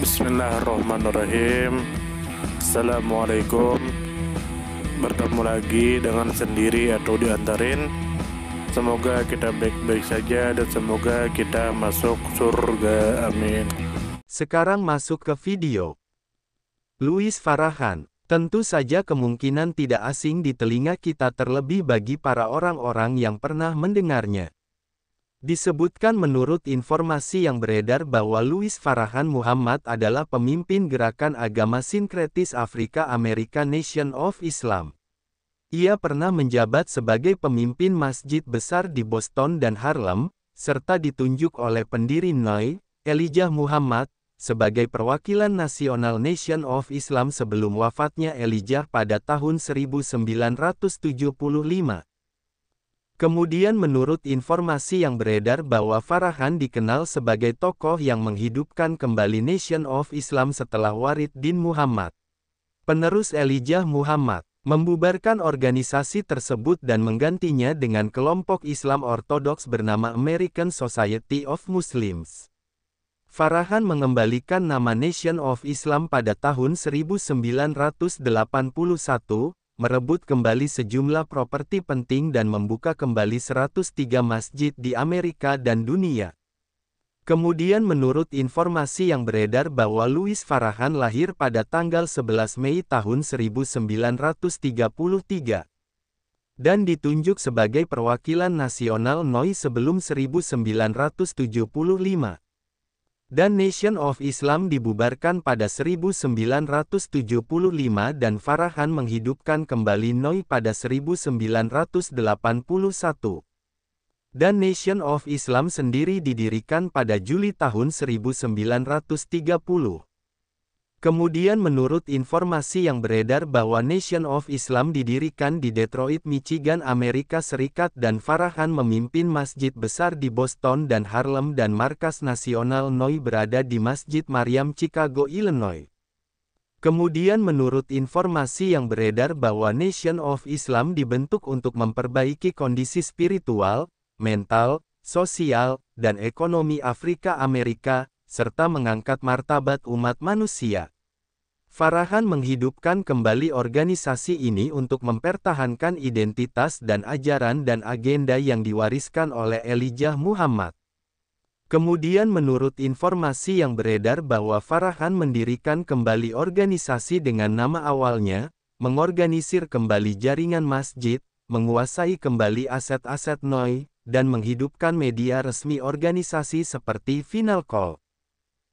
Bismillahirrahmanirrahim. Assalamualaikum. Bertemu lagi dengan sendiri atau diantarin. Semoga kita baik-baik saja dan semoga kita masuk surga. Amin. Sekarang masuk ke video. Louis Farrakhan. Tentu saja kemungkinan tidak asing di telinga kita, terlebih bagi para orang-orang yang pernah mendengarnya. Disebutkan menurut informasi yang beredar bahwa Louis Farrakhan Muhammad adalah pemimpin gerakan agama sinkretis Afrika Amerika Nation of Islam. Ia pernah menjabat sebagai pemimpin masjid besar di Boston dan Harlem, serta ditunjuk oleh pendiri NOI, Elijah Muhammad, sebagai perwakilan nasional Nation of Islam sebelum wafatnya Elijah pada tahun 1975. Kemudian menurut informasi yang beredar bahwa Farrakhan dikenal sebagai tokoh yang menghidupkan kembali Nation of Islam setelah Walid bin Muhammad, penerus Elijah Muhammad, membubarkan organisasi tersebut dan menggantinya dengan kelompok Islam Ortodoks bernama American Society of Muslims. Farrakhan mengembalikan nama Nation of Islam pada tahun 1981, merebut kembali sejumlah properti penting dan membuka kembali 103 masjid di Amerika dan dunia. Kemudian menurut informasi yang beredar bahwa Louis Farrakhan lahir pada tanggal 11 Mei tahun 1933 dan ditunjuk sebagai perwakilan nasional NOI sebelum 1975. Dan Nation of Islam dibubarkan pada 1975 dan Farrakhan menghidupkan kembali NOI pada 1981. Dan Nation of Islam sendiri didirikan pada Juli tahun 1930. Kemudian menurut informasi yang beredar bahwa Nation of Islam didirikan di Detroit, Michigan, Amerika Serikat dan Farrakhan memimpin masjid besar di Boston dan Harlem dan markas nasional NOI berada di Masjid Maryam, Chicago, Illinois. Kemudian menurut informasi yang beredar bahwa Nation of Islam dibentuk untuk memperbaiki kondisi spiritual, mental, sosial, dan ekonomi Afrika Amerika, serta mengangkat martabat umat manusia. Farrakhan menghidupkan kembali organisasi ini untuk mempertahankan identitas dan ajaran dan agenda yang diwariskan oleh Elijah Muhammad. Kemudian menurut informasi yang beredar bahwa Farrakhan mendirikan kembali organisasi dengan nama awalnya, mengorganisir kembali jaringan masjid, menguasai kembali aset-aset NOI, dan menghidupkan media resmi organisasi seperti Final Call.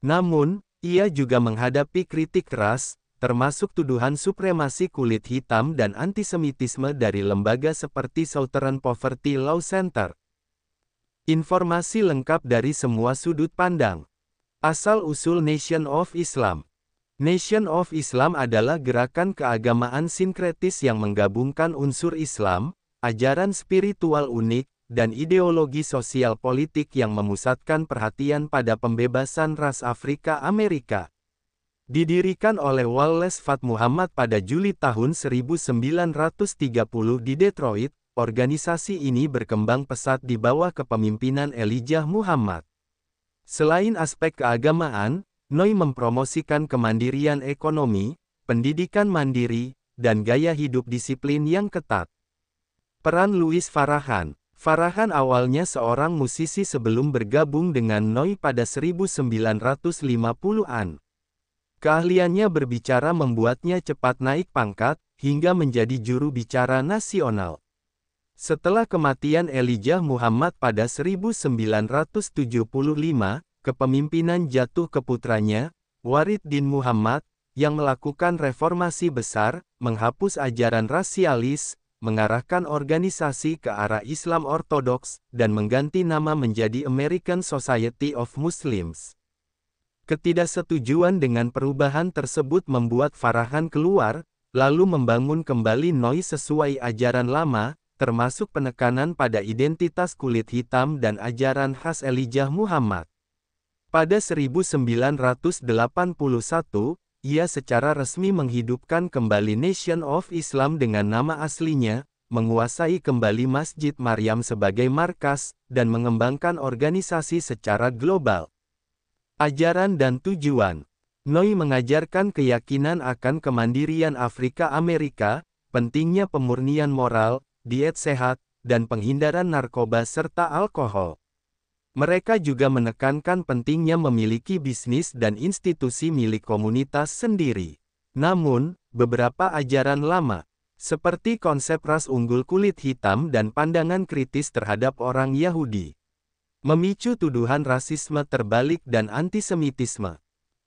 Namun, ia juga menghadapi kritik keras, termasuk tuduhan supremasi kulit hitam dan antisemitisme dari lembaga seperti Southern Poverty Law Center. Informasi lengkap dari semua sudut pandang. Asal-usul Nation of Islam. Nation of Islam adalah gerakan keagamaan sinkretis yang menggabungkan unsur Islam, ajaran spiritual unik, dan ideologi sosial politik yang memusatkan perhatian pada pembebasan ras Afrika Amerika. Didirikan oleh Wallace Fard Muhammad pada Juli tahun 1930 di Detroit, organisasi ini berkembang pesat di bawah kepemimpinan Elijah Muhammad. Selain aspek keagamaan, NOI mempromosikan kemandirian ekonomi, pendidikan mandiri, dan gaya hidup disiplin yang ketat. Peran Louis Farrakhan. Farrakhan awalnya seorang musisi sebelum bergabung dengan NOI pada 1950-an. Keahliannya berbicara membuatnya cepat naik pangkat, hingga menjadi juru bicara nasional. Setelah kematian Elijah Muhammad pada 1975, kepemimpinan jatuh ke putranya, Walid bin Muhammad, yang melakukan reformasi besar, menghapus ajaran rasialis, mengarahkan organisasi ke arah Islam Ortodoks, dan mengganti nama menjadi American Society of Muslims. Ketidaksetujuan dengan perubahan tersebut membuat Farrakhan keluar, lalu membangun kembali NOI sesuai ajaran lama, termasuk penekanan pada identitas kulit hitam dan ajaran khas Elijah Muhammad. Pada 1981, ia secara resmi menghidupkan kembali Nation of Islam dengan nama aslinya, menguasai kembali Masjid Maryam sebagai markas, dan mengembangkan organisasi secara global. Ajaran dan tujuan. Noi mengajarkan keyakinan akan kemandirian Afrika Amerika, pentingnya pemurnian moral, diet sehat, dan penghindaran narkoba serta alkohol. Mereka juga menekankan pentingnya memiliki bisnis dan institusi milik komunitas sendiri. Namun, beberapa ajaran lama, seperti konsep ras unggul kulit hitam dan pandangan kritis terhadap orang Yahudi, memicu tuduhan rasisme terbalik dan antisemitisme.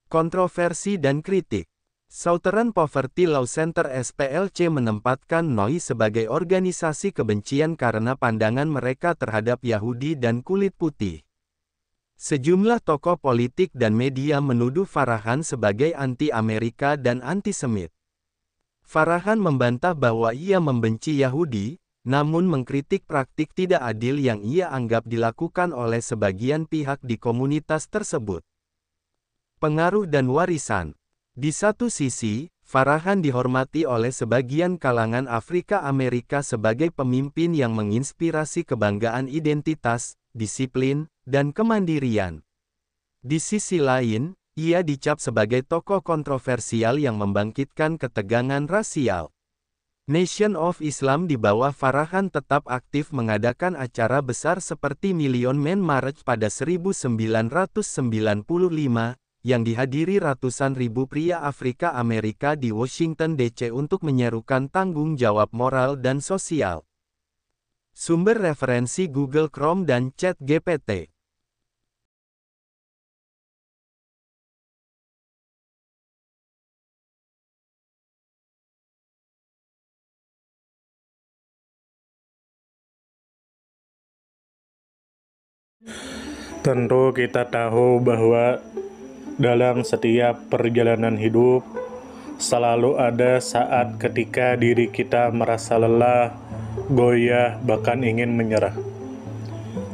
Kontroversi dan kritik. Southern Poverty Law Center SPLC menempatkan Noi sebagai organisasi kebencian karena pandangan mereka terhadap Yahudi dan kulit putih. Sejumlah tokoh politik dan media menuduh Farhan sebagai anti-Amerika dan antisemit. Farhan membantah bahwa ia membenci Yahudi, namun mengkritik praktik tidak adil yang ia anggap dilakukan oleh sebagian pihak di komunitas tersebut. Pengaruh dan warisan. Di satu sisi, Farhan dihormati oleh sebagian kalangan Afrika Amerika sebagai pemimpin yang menginspirasi kebanggaan identitas, disiplin, dan kemandirian. Di sisi lain, ia dicap sebagai tokoh kontroversial yang membangkitkan ketegangan rasial. Nation of Islam di bawah Farhan tetap aktif mengadakan acara besar seperti Million Man March pada 1995, yang dihadiri ratusan ribu pria Afrika Amerika di Washington DC untuk menyerukan tanggung jawab moral dan sosial. Sumber referensi Google Chrome dan ChatGPT. Tentu kita tahu bahwa dalam setiap perjalanan hidup, selalu ada saat ketika diri kita merasa lelah, goyah, bahkan ingin menyerah.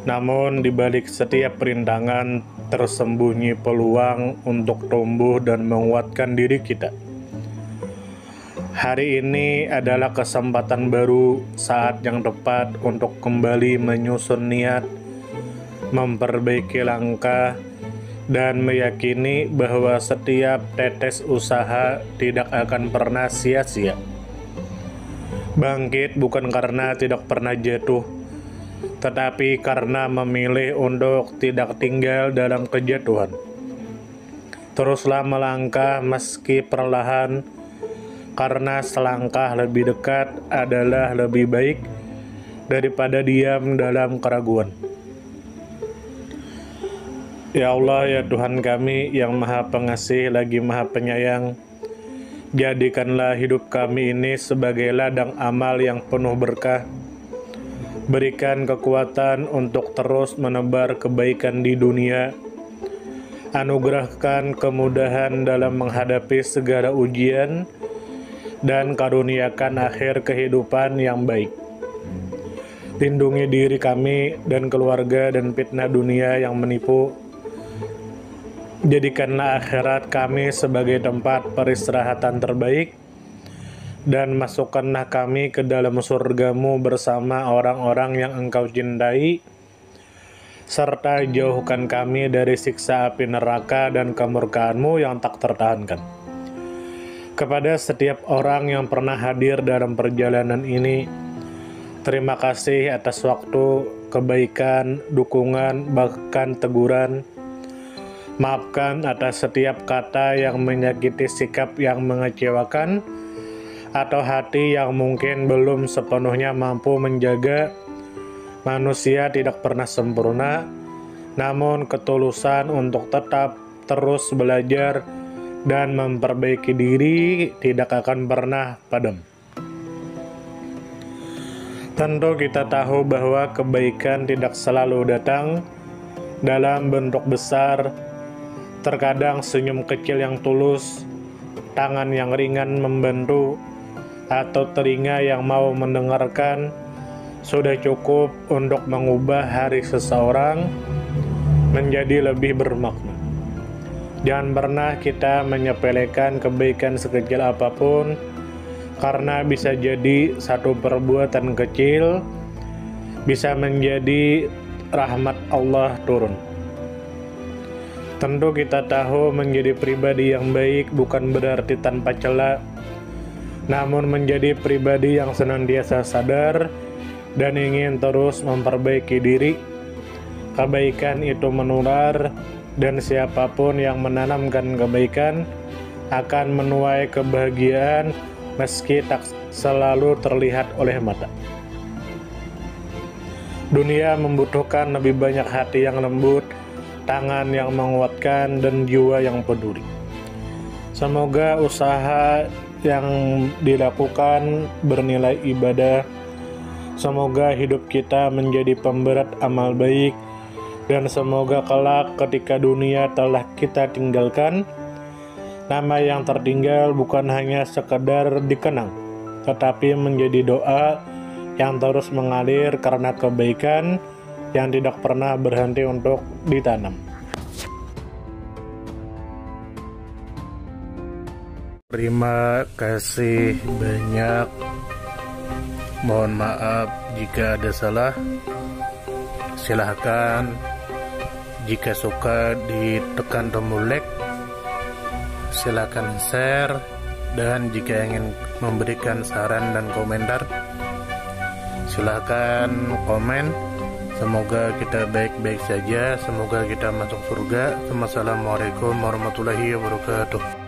Namun, di balik setiap perintangan, tersembunyi peluang untuk tumbuh dan menguatkan diri kita. Hari ini adalah kesempatan baru, saat yang tepat untuk kembali menyusun niat, memperbaiki langkah, dan meyakini bahwa setiap tetes usaha tidak akan pernah sia-sia. Bangkit bukan karena tidak pernah jatuh, tetapi karena memilih untuk tidak tinggal dalam kejatuhan. Teruslah melangkah meski perlahan, karena selangkah lebih dekat adalah lebih baik daripada diam dalam keraguan. Ya Allah, ya Tuhan kami yang Maha Pengasih lagi Maha Penyayang, jadikanlah hidup kami ini sebagai ladang amal yang penuh berkah. Berikan kekuatan untuk terus menebar kebaikan di dunia. Anugerahkan kemudahan dalam menghadapi segala ujian, dan karuniakan akhir kehidupan yang baik. Lindungi diri kami dan keluarga dan fitnah dunia yang menipu. Jadikanlah akhirat kami sebagai tempat peristirahatan terbaik, dan masukkanlah kami ke dalam surga-Mu bersama orang-orang yang Engkau cintai, serta jauhkan kami dari siksa api neraka dan kemurkaan-Mu yang tak tertahankan. Kepada setiap orang yang pernah hadir dalam perjalanan ini, terima kasih atas waktu, kebaikan, dukungan, bahkan teguran. Maafkan atas setiap kata yang menyakiti, sikap yang mengecewakan, atau hati yang mungkin belum sepenuhnya mampu menjaga. Manusia tidak pernah sempurna, namun ketulusan untuk tetap terus belajar dan memperbaiki diri tidak akan pernah padam. Tentu kita tahu bahwa kebaikan tidak selalu datang dalam bentuk besar. Terkadang senyum kecil yang tulus, tangan yang ringan membantu, atau telinga yang mau mendengarkan sudah cukup untuk mengubah hari seseorang menjadi lebih bermakna. Jangan pernah kita menyepelekan kebaikan sekecil apapun, karena bisa jadi satu perbuatan kecil bisa menjadi rahmat Allah turun. Tentu kita tahu menjadi pribadi yang baik bukan berarti tanpa celah, namun menjadi pribadi yang senantiasa sadar dan ingin terus memperbaiki diri. Kebaikan itu menular, dan siapapun yang menanamkan kebaikan akan menuai kebahagiaan meski tak selalu terlihat oleh mata. Dunia membutuhkan lebih banyak hati yang lembut, tangan yang menguatkan, dan jiwa yang peduli. Semoga usaha yang dilakukan bernilai ibadah. Semoga hidup kita menjadi pemberat amal baik, dan semoga kelak ketika dunia telah kita tinggalkan, nama yang tertinggal bukan hanya sekedar dikenang, tetapi menjadi doa yang terus mengalir karena kebaikan yang tidak pernah berhenti untuk ditanam. Terima kasih banyak. Mohon maaf jika ada salah. Silahkan jika suka ditekan tombol like, silahkan share, dan jika ingin memberikan saran dan komentar, silahkan komen. Semoga kita baik-baik saja, semoga kita masuk surga. Wassalamualaikum warahmatullahi wabarakatuh.